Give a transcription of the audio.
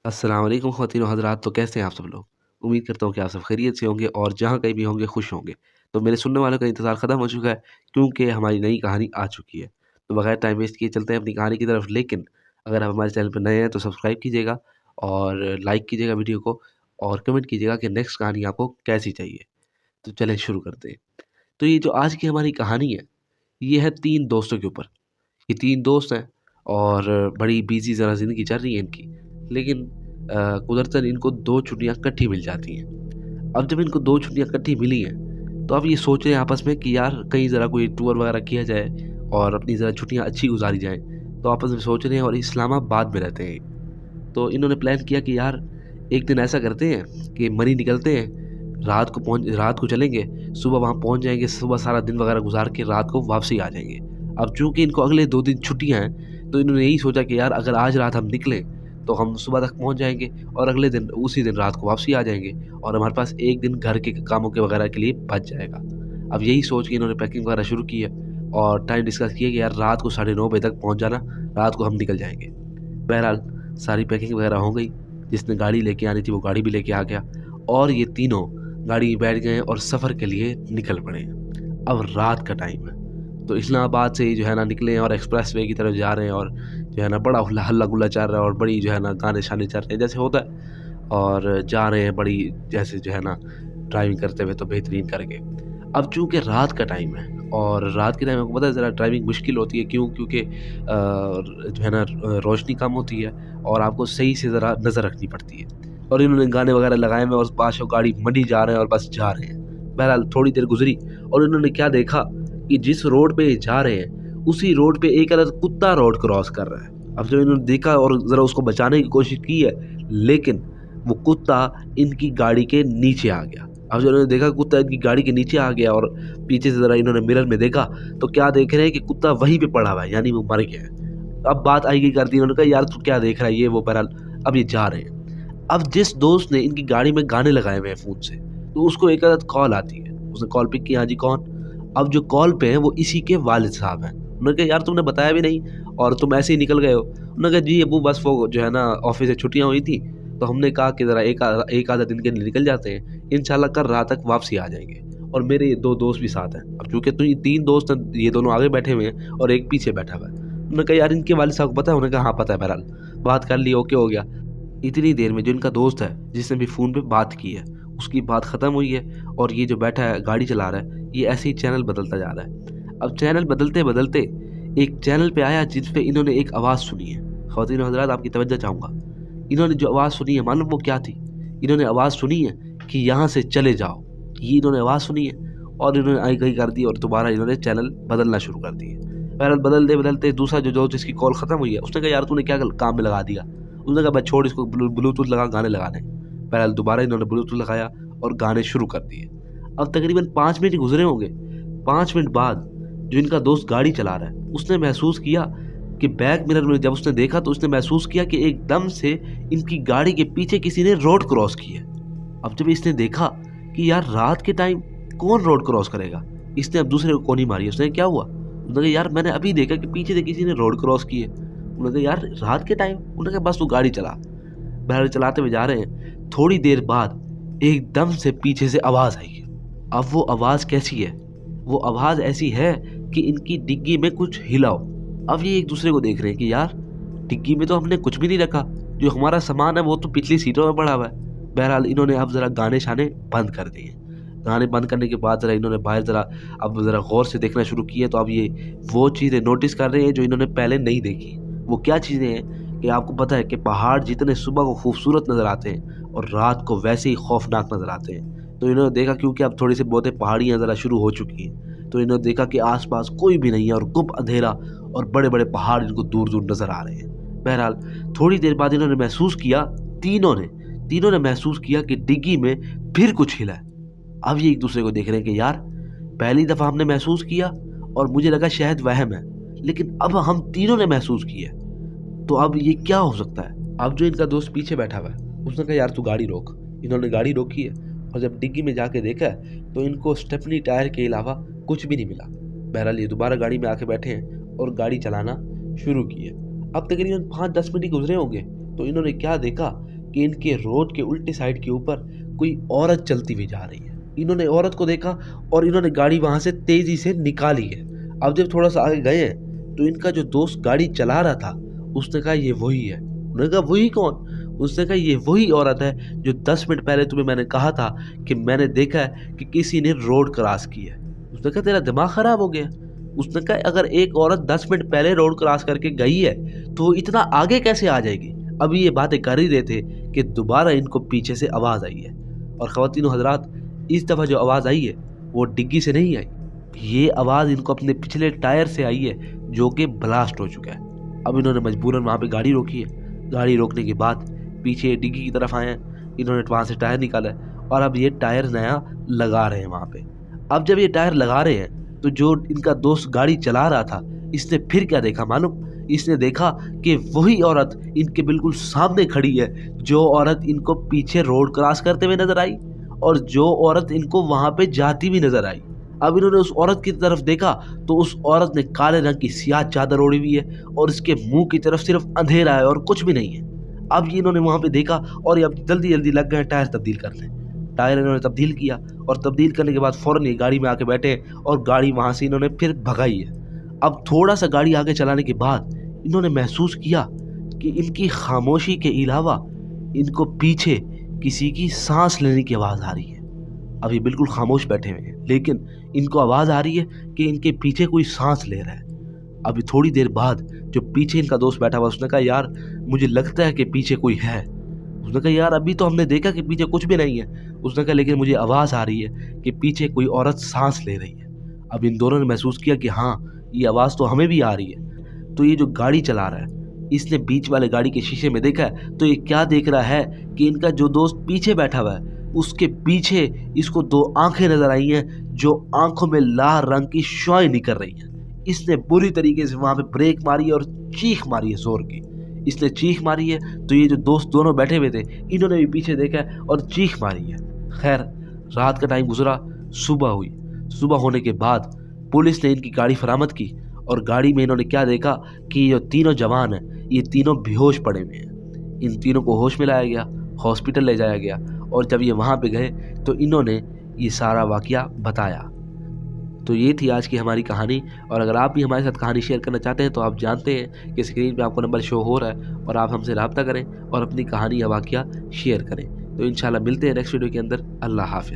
अस्सलाम वालेकुम ख़वातीन व हज़रात। तो कैसे हैं आप सब लोग? उम्मीद करता हूँ कि आप सब खैरियत से होंगे और जहाँ कहीं भी होंगे खुश होंगे। तो मेरे सुनने वालों का इंतज़ार ख़त्म हो चुका है क्योंकि हमारी नई कहानी आ चुकी है। तो बगैर टाइम वेस्ट किए चलते हैं अपनी कहानी की तरफ। लेकिन अगर आप हमारे चैनल पर नए हैं तो सब्सक्राइब कीजिएगा और लाइक कीजिएगा वीडियो को और कमेंट कीजिएगा कि नेक्स्ट कहानी आपको कैसी चाहिए। तो चलें शुरू करते हैं। तो ये जो आज की हमारी कहानी है, ये है 3 दोस्तों के ऊपर। ये 3 दोस्त हैं और बड़ी बिज़ी ज़रा ज़िंदगी चल रही है इनकी। लेकिन कुदरतन इनको 2 छुट्टियाँ इकट्ठी मिल जाती हैं। अब जब इनको 2 छुट्टियाँ इकट्ठी मिली हैं, तो अब ये सोच रहे हैं आपस में कि यार कहीं ज़रा कोई टूर वगैरह किया जाए और अपनी ज़रा छुट्टियाँ अच्छी गुज़ारी जाएँ। तो आपस में सोच रहे हैं और इस्लामाबाद में रहते हैं। तो इन्होंने प्लान किया कि यार एक दिन ऐसा करते हैं कि मरी निकलते हैं, रात को चलेंगे, सुबह वहाँ पहुँच जाएँगे, सुबह सारा दिन वगैरह गुज़ार के रात को वापसी आ जाएँगे। अब चूँकि इनको अगले 2 दिन छुट्टियाँ हैं, तो इन्होंने यही सोचा कि यार अगर आज रात हम निकलें, तो हम सुबह तक पहुँच जाएँगे और अगले दिन उसी दिन रात को वापसी आ जाएँगे और हमारे पास 1 दिन घर के कामों के वगैरह के लिए बच जाएगा। अब यही सोच के इन्होंने पैकिंग वगैरह शुरू की है और टाइम डिस्कस किया कि यार रात को साढ़े 9 बजे तक पहुँच जाना, रात को हम निकल जाएँगे। बहरहाल सारी पैकिंग वगैरह हो गई, जिसने गाड़ी लेके आनी थी वो गाड़ी भी लेके आ गया और ये तीनों गाड़ी में बैठ गए और सफ़र के लिए निकल पड़े। अब रात का टाइम है, तो इस्लामाबाद से ही जो है ना निकले हैं और एक्सप्रेस वे की तरफ जा रहे हैं और जो है ना बड़ा हल्ला-गुल्ला चल रहा है और बड़ी जो है ना गाने-शाने चल रहे हैं जैसे होता है और जा रहे हैं बड़ी जैसे जो है ना ड्राइविंग करते हुए तो बेहतरीन करके। अब चूँकि रात का टाइम है और रात के टाइम आपको पता है ज़रा ड्राइविंग मुश्किल होती है, क्यों? क्योंकि जो है ना रोशनी कम होती है और आपको सही से ज़रा नज़र रखनी पड़ती है और इन्होंने गाने वगैरह लगाए हुए और पाँचों गाड़ी मंडी जा रहे हैं और बस जा रहे हैं। बहरहाल थोड़ी देर गुज़री और इन्होंने क्या देखा कि जिस रोड पे ये जा रहे हैं, उसी रोड पे एक अदद कुत्ता रोड क्रॉस कर रहा है। अब जब इन्होंने देखा और ज़रा उसको बचाने की कोशिश की है, लेकिन वो कुत्ता इनकी गाड़ी के नीचे आ गया। अब जब इन्होंने देखा कुत्ता इनकी गाड़ी के नीचे आ गया और पीछे से ज़रा इन्होंने मिरर में देखा, तो क्या देख रहे हैं कि कुत्ता वहीं पे पड़ा हुआ है, यानी वो मर गया है। अब बात आएगी कर दी, इन्होंने कहा यार तू क्या देख रहा है, ये वो। बहरहाल अब ये जा रहे हैं। अब जिस दोस्त ने इनकी गाड़ी में गाने लगाए हुए हैं फ़ोन से, तो उसको एक आदत कॉल आती है। उसने कॉल पिक की, हाँ जी कौन? अब जो कॉल पे हैं वो इसी के वालिद साहब हैं। उन्होंने कहा यार तुमने बताया भी नहीं और तुम ऐसे ही निकल गए हो। उन्होंने कहा जी अब्बू बस वो जो है ना ऑफ़िस से छुट्टियाँ हुई थी, तो हमने कहा कि ज़रा एक आधा दिन के लिए निकल जाते हैं, इंशाल्लाह कल रात तक वापसी आ जाएँगे और मेरे ये 2 दोस्त भी साथ हैं। अब चूँकि तो ये 3 दोस्त हैं, ये दोनों आगे बैठे हुए हैं और एक पीछे बैठा हुआ है। उन्होंने कहा यार इनके वालिद साहब को पता है? उन्होंने कहा हाँ पता है। बहरहाल बात कर ली, ओके हो गया। इतनी देर में जो इनका दोस्त है जिसने भी फ़ोन पे बात की है, उसकी बात ख़त्म हुई है और ये जो बैठा है गाड़ी चला रहा है, ये ऐसे ही चैनल बदलता जा रहा है। अब चैनल बदलते-बदलते एक चैनल पे आया जिस पे इन्होंने एक आवाज़ सुनी है। ख़वातीन व हज़रात आपकी तवज्जो चाहूँगा। इन्होंने जो आवाज़ सुनी है मालूम वो क्या थी? इन्होंने आवाज़ सुनी है कि यहाँ से चले जाओ। ये इन्होंने आवाज़ सुनी है और इन्होंने आई-गई कर दी और दोबारा इन्होंने चैनल बदलना शुरू कर दिए। बहरहाल बदलते-बदलते दूसरा जो दोस्त जिसकी कॉल ख़त्म हुई है, उसने कहा यार तूने क्या काम में लगा दिया? उसने कहा भाई छोड़ इसको, ब्लूटूथ लगा, गाने लगाने। बहरहाल दोबारा इन्होंने ब्लूटूथ लगाया और गाने शुरू कर दिए। अब तकरीबन 5 मिनट गुज़रे होंगे। 5 मिनट बाद जो इनका दोस्त गाड़ी चला रहा है, उसने महसूस किया कि बैक मिरर में जब उसने देखा तो उसने महसूस किया कि एकदम से इनकी गाड़ी के पीछे किसी ने रोड क्रॉस की है। अब जब इसने देखा कि यार रात के टाइम कौन रोड क्रॉस करेगा, इसने अब दूसरे को कोनी मारी। उसने क्या हुआ? उसने कहा यार मैंने अभी देखा कि पीछे से किसी ने रोड क्रॉस की है। उन्होंने कहा यार रात के टाइम? उन्होंने कहा बस तू गाड़ी चला। बहरहाल चलाते हुए जा रहे हैं। थोड़ी देर बाद एकदम से पीछे से आवाज़ आई है। अब वो आवाज़ कैसी है? वो आवाज़ ऐसी है कि इनकी डिग्गी में कुछ हिला हो। अब ये एक दूसरे को देख रहे हैं कि यार डिग्गी में तो हमने कुछ भी नहीं रखा, जो हमारा सामान है वो तो पिछली सीटों में पड़ा हुआ है। बहरहाल इन्होंने अब ज़रा गाने-शाने बंद कर दिए। गाने बंद करने के बाद ज़रा इन्होंने बाहर ज़रा गौर से देखना शुरू किया, तो अब ये वो चीज़ें नोटिस कर रहे हैं जो इन्होंने पहले नहीं देखी। वो क्या चीज़ें हैं कि आपको पता है कि पहाड़ जितने सुबह को खूबसूरत नज़र आते हैं और रात को वैसे ही खौफनाक नज़र आते हैं। तो इन्होंने देखा क्योंकि अब थोड़ी सी बहुतें पहाड़ियाँ ज़रा शुरू हो चुकी हैं, तो इन्होंने देखा कि आस-पास कोई भी नहीं है और गुप अंधेरा और बड़े-बड़े पहाड़ इनको दूर-दूर नज़र आ रहे हैं। बहरहाल थोड़ी देर बाद इन्होंने महसूस किया, तीनों ने महसूस किया कि डिग्गी में फिर कुछ हिला है। अब ये एक दूसरे को देख रहे हैं कि यार पहली दफ़ा हमने महसूस किया और मुझे लगा शायद वहम है, लेकिन अब हम तीनों ने महसूस किया है, तो अब ये क्या हो सकता है? अब जो इनका दोस्त पीछे बैठा हुआ है, उसने कहा यार तू गाड़ी रोक। इन्होंने गाड़ी रोकी है और जब डिग्गी में जाके देखा है तो इनको स्टेपनी टायर के अलावा कुछ भी नहीं मिला। बहरहाल ये दोबारा गाड़ी में आके बैठे हैं और गाड़ी चलाना शुरू की है। अब तकरीबन 5-10 मिनट ही गुजरे होंगे, तो इन्होंने क्या देखा کہ ان کے रोड के उल्टे साइड के ऊपर कोई औरत चलती हुई जा रही है। इन्होंने औरत को देखा और इन्होंने गाड़ी वहाँ से तेज़ी से निकाली है। अब जब थोड़ा सा आगे गए हैं तो इनका जो दोस्त गाड़ी चला रहा था उसने कहा ये वही है। उन्होंने कहा वही कौन? उसने कहा ये वही औरत है जो 10 मिनट पहले तुम्हें मैंने कहा था कि मैंने देखा है कि किसी ने रोड क्रॉस की है। उसने कहा तेरा दिमाग ख़राब हो गया। उसने कहा अगर एक औरत 10 मिनट पहले रोड क्रॉस करके गई है तो इतना आगे कैसे आ जाएगी? अभी ये बातें कर ही रहे थे कि दोबारा इनको पीछे से आवाज़ आई है। और ख़वातीन हज़रात, इस दफ़ा जो आवाज़ आई है वो डिग्गी से नहीं आई, ये आवाज़ इनको अपने पिछले टायर से आई है जो कि ब्लास्ट हो चुका है। अब इन्होंने मजबूरन वहाँ पे गाड़ी रोकी है। गाड़ी रोकने के बाद पीछे डिग्गी की तरफ आए हैं, इन्होंने वहाँ से टायर निकाला है और अब ये टायर नया लगा रहे हैं वहाँ पे। अब जब ये टायर लगा रहे हैं तो जो इनका दोस्त गाड़ी चला रहा था इसने फिर क्या देखा मालूम? इसने देखा कि वही औरत इनके बिल्कुल सामने खड़ी है जो औरत इनको पीछे रोड क्रॉस करते हुए नजर आई और जो औरत इनको वहाँ पे जाती भी नजर आई। अब इन्होंने उस औरत की तरफ देखा तो उस औरत ने काले रंग की सियाह चादर ओढ़ी हुई है और इसके मुंह की तरफ सिर्फ अंधेरा है और कुछ भी नहीं है। अब ये इन्होंने वहाँ पे देखा और ये अब जल्दी जल्दी लग गए टायर तब्दील करने। टायर इन्होंने तब्दील किया और तब्दील करने के बाद फ़ौरन ये गाड़ी में आके बैठे और गाड़ी वहाँ से इन्होंने फिर भगाई है। अब थोड़ा सा गाड़ी आगे चलाने के बाद इन्होंने महसूस किया कि इनकी खामोशी के अलावा इनको पीछे किसी की सांस लेने की आवाज़ आ रही है। अब ये बिल्कुल खामोश बैठे हुए हैं लेकिन इनको आवाज़ आ रही है कि इनके पीछे कोई सांस ले रहा है। अभी थोड़ी देर बाद जो पीछे इनका दोस्त बैठा हुआ उसने कहा यार मुझे लगता है कि पीछे कोई है। उसने कहा यार अभी तो हमने देखा कि पीछे कुछ भी नहीं है। उसने कहा लेकिन मुझे आवाज़ आ रही है कि पीछे कोई औरत सांस ले रही है। अब इन दोनों ने महसूस किया कि हाँ ये आवाज़ तो हमें भी आ रही है। तो ये जो गाड़ी चला रहा है इसने बीच वाले गाड़ी के शीशे में देखा है तो ये क्या देख रहा है कि इनका जो दोस्त पीछे बैठा हुआ है उसके पीछे इसको दो आंखें नजर आई हैं जो आंखों में लाल रंग की शुआएं निकल रही हैं। इसने बुरी तरीके से वहाँ पे ब्रेक मारी और चीख मारी है जोर की। इसने चीख मारी है तो ये जो दोस्त दोनों बैठे हुए थे इन्होंने भी पीछे देखा है और चीख मारी है। खैर रात का टाइम गुजरा, सुबह हुई। सुबह होने के बाद पुलिस ने इनकी गाड़ी बरामद की और गाड़ी में इन्होंने क्या देखा कि ये तीनों जवान हैं ये तीनों बेहोश पड़े हुए हैं। इन तीनों को होश में लाया गया, हॉस्पिटल ले जाया गया और जब ये वहाँ पे गए तो इन्होंने ये सारा वाकया बताया। तो ये थी आज की हमारी कहानी। और अगर आप भी हमारे साथ कहानी शेयर करना चाहते हैं तो आप जानते हैं कि स्क्रीन पे आपको नंबर शो हो रहा है और आप हमसे रब्ता करें और अपनी कहानी या वाकया शेयर करें। तो इंशाल्लाह मिलते हैं नेक्स्ट वीडियो के अंदर। अल्लाह हाफिज़।